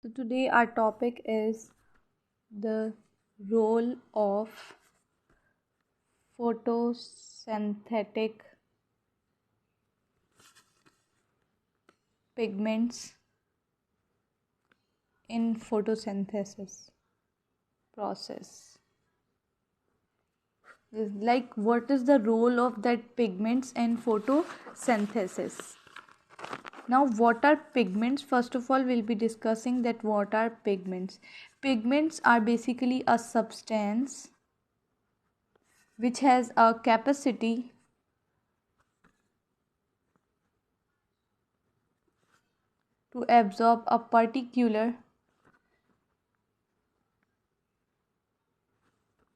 So today our topic is the role of photosynthetic pigments in photosynthesis process. Like what is the role of that pigments in photosynthesis? Now what are pigments? First of all, we'll be discussing that what are pigments. Pigments are basically a substance which has a capacity to absorb a particular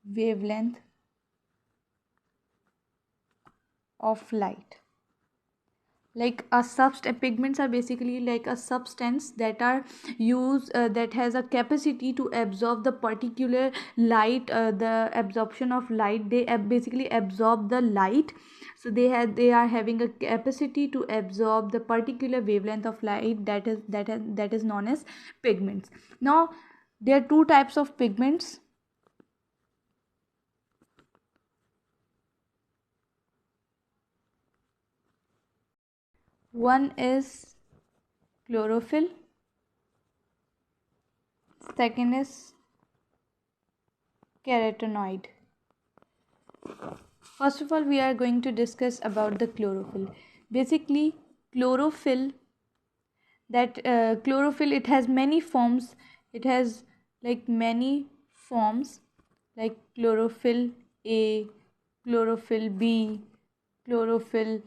wavelength of light. Like pigments are basically like a substance that are used that has a capacity to absorb the particular light, the absorption of light. They basically absorb the light, so they are having a capacity to absorb the particular wavelength of light that is known as pigments. Now there are two types of pigments. One is chlorophyll, second is carotenoid. First of all, we are going to discuss about the chlorophyll. Basically, chlorophyll chlorophyll, it has many forms. It has like many forms, like chlorophyll A, chlorophyll B, chlorophyll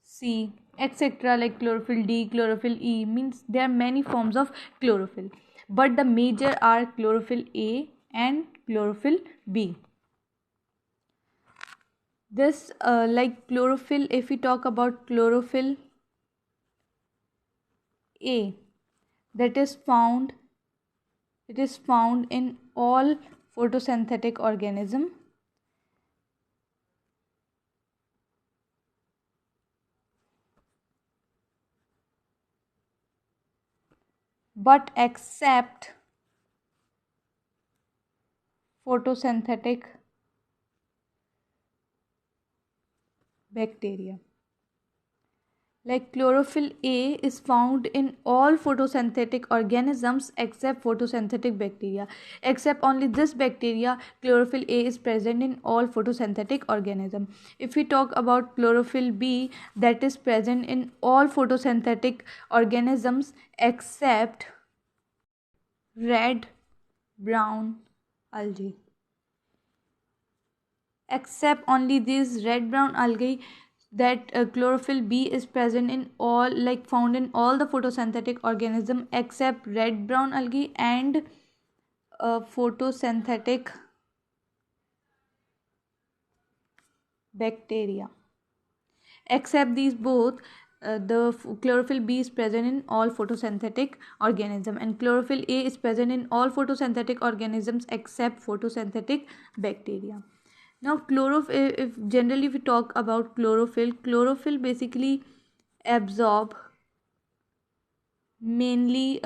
C, etc. Like chlorophyll D, chlorophyll E, means there are many forms of chlorophyll, but the major are chlorophyll A and chlorophyll B. This like chlorophyll, if we talk about chlorophyll A, that is found it is found in all photosynthetic organism, but except photosynthetic bacteria. Like chlorophyll A is found in all photosynthetic organisms except photosynthetic bacteria. Except only this bacteria, chlorophyll A is present in all photosynthetic organisms. If we talk about chlorophyll B, that is present in all photosynthetic organisms except red brown algae. Except only these red brown algae, that chlorophyll B is present in all, like found in all the photosynthetic organism except red brown algae and photosynthetic bacteria. Except these both, chlorophyll B is present in all photosynthetic organism, and chlorophyll A is present in all photosynthetic organisms except photosynthetic bacteria. Now chlorophyll, if generally we talk about chlorophyll basically absorb mainly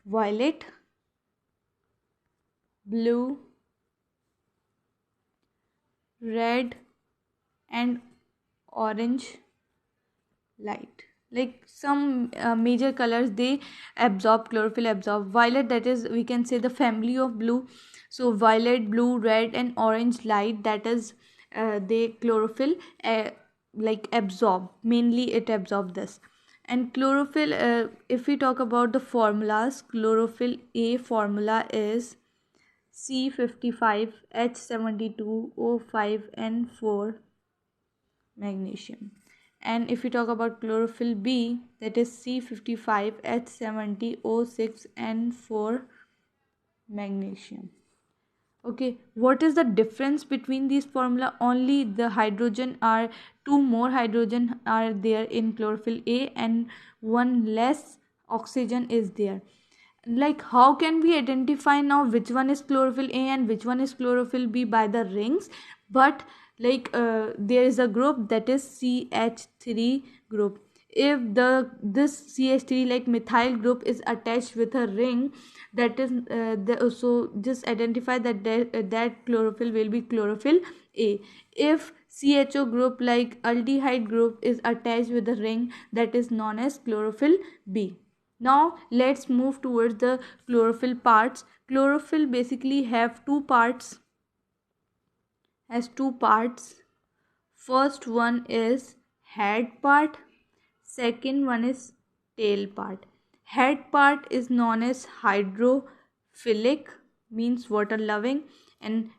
violet, blue, red and orange light. Like some major colors they absorb, chlorophyll absorb. Violet, that is, we can say the family of blue. So violet, blue, red and orange light, that is they chlorophyll like absorb, mainly it absorb this. And chlorophyll, if we talk about the formulas, chlorophyll A formula is C55H72O5N4 magnesium. And if we talk about chlorophyll B, that is C55H70O6N4 magnesium. Okay, what is the difference between these formula? Only the hydrogen are, two more hydrogen are there in chlorophyll A and one less oxygen is there. Like how can we identify now which one is chlorophyll A and which one is chlorophyll B? By the rings. But like there is a group, that is CH3 group. if this CH3 like methyl group is attached with a ring, that is so just identify that that chlorophyll will be chlorophyll A. If CHO group like aldehyde group is attached with a ring, that is known as chlorophyll B. Now let's move towards the chlorophyll parts. Chlorophyll basically have two parts. First one is head part, second one is tail part. Head part is known as hydrophilic, means water loving, and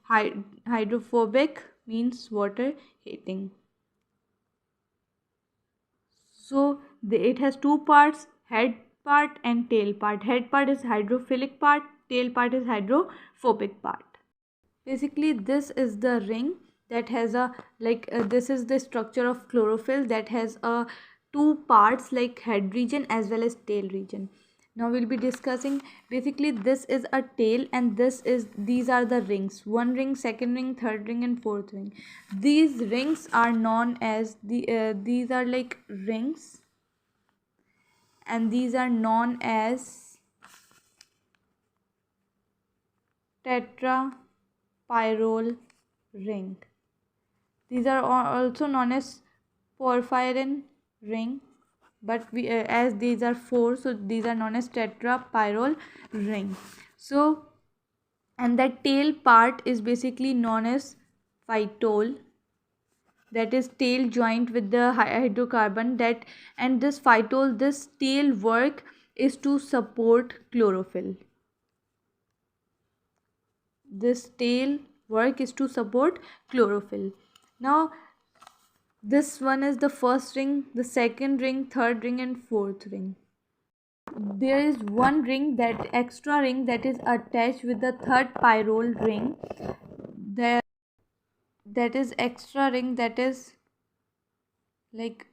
hydrophobic means water hating. So it has two parts, head part and tail part. Head part is hydrophilic part, tail part is hydrophobic part. Basically this is the ring that has a this is the structure of chlorophyll that has a two parts like head region as well as tail region. Now we'll be discussing, basically this is a tail and these are the rings, one ring, second ring, third ring and fourth ring. These rings are known as these are like rings, and these are known as tetrapyrrole ring. These are also known as porphyrin ring, but as these are four, so these are known as tetrapyrrole ring. So, and that tail part is basically known as phytol, that is tail joint with the hydrocarbon, that and this phytol, this tail work is to support chlorophyll. This tail work is to support chlorophyll. Now this one is the first ring, the second ring, third ring and fourth ring. There is one ring, that extra ring, that is attached with the third pyrrole ring. That is extra ring, that is like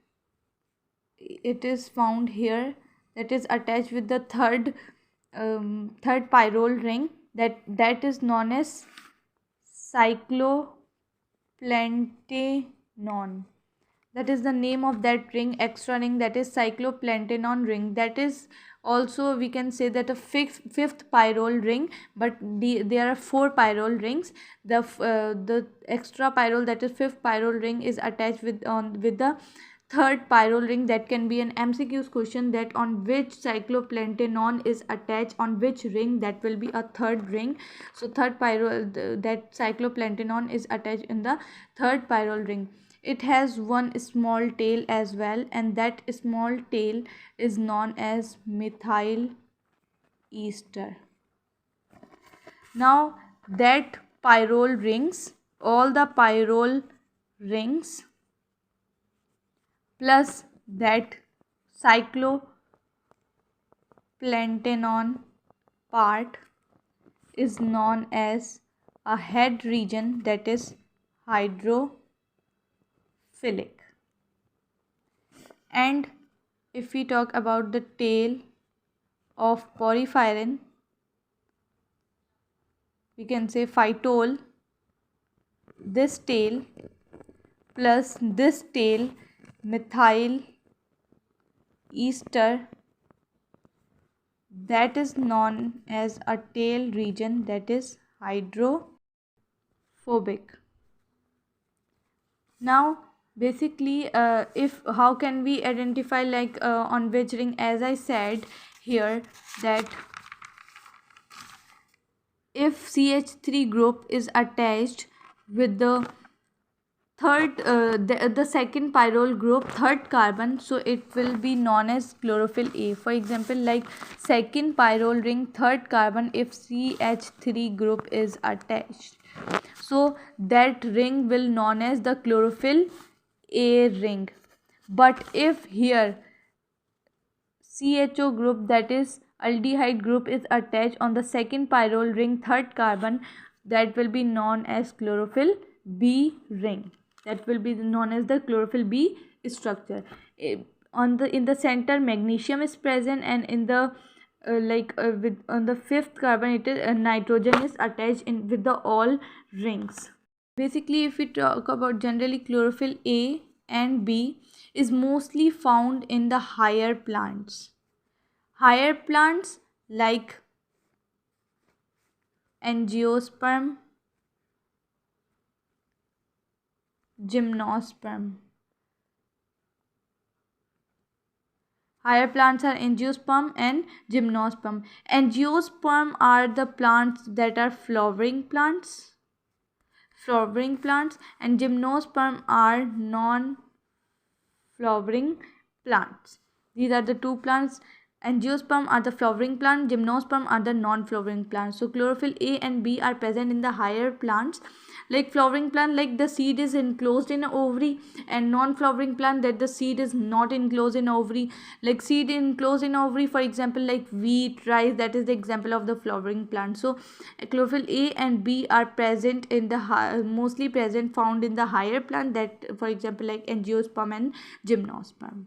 it is found here, that is attached with the third pyrrole ring, that is known as cycloplantanon. That is the name of that ring, extra ring, that is cycloplantanon ring. That is also, we can say that a fifth pyrrole ring, but there are four pyrrole rings. The extra pyrrole, that is fifth pyrrole ring, is attached with the third pyrrole ring. That can be an MCQ's question, that on which cycloplantanon is attached on which ring, that will be a third ring. So third pyrrole, that cycloplantanon is attached in the third pyrrole ring. It has one small tail as well, and that small tail is known as methyl ester. Now that pyrrole rings, all the pyrrole rings plus that cycloplantanon part is known as a head region, that is hydrophilic. And if we talk about the tail of porphyrin, we can say phytol, this tail plus this tail, methyl ester, that is known as a tail region, that is hydrophobic. Now basically if how can we identify on which ring, as I said here, that if CH3 group is attached with the third the second pyrrole group, third carbon, so it will be known as chlorophyll A. For example, like second pyrrole ring, third carbon, if CH3 group is attached, so that ring will known as the chlorophyll A ring. But if here CHO group, that is aldehyde group, is attached on the second pyrrole ring, third carbon, that will be known as chlorophyll B ring. That will be known as the chlorophyll B structure. In the center magnesium is present, and in the on the fifth carbon, it is nitrogen is attached in with the all rings. Basically, if we talk about generally chlorophyll A and B, is mostly found in the higher plants. Higher plants like angiosperm, gymnosperm. Higher plants are angiosperm and gymnosperm. Angiosperm are the plants that are flowering plants. Flowering plants, and gymnosperm are non-flowering plants. These are the two plants. Angiosperm are the flowering plant, gymnosperm are the non-flowering plants. So chlorophyll A and B are present in the higher plants. Like flowering plant, like the seed is enclosed in an ovary, and non-flowering plant that the seed is not enclosed in ovary. Like seed enclosed in ovary, for example, like wheat, rice, that is the example of the flowering plant. So chlorophyll A and B are present in the mostly present found in the higher plant, that for example like angiosperm and gymnosperm.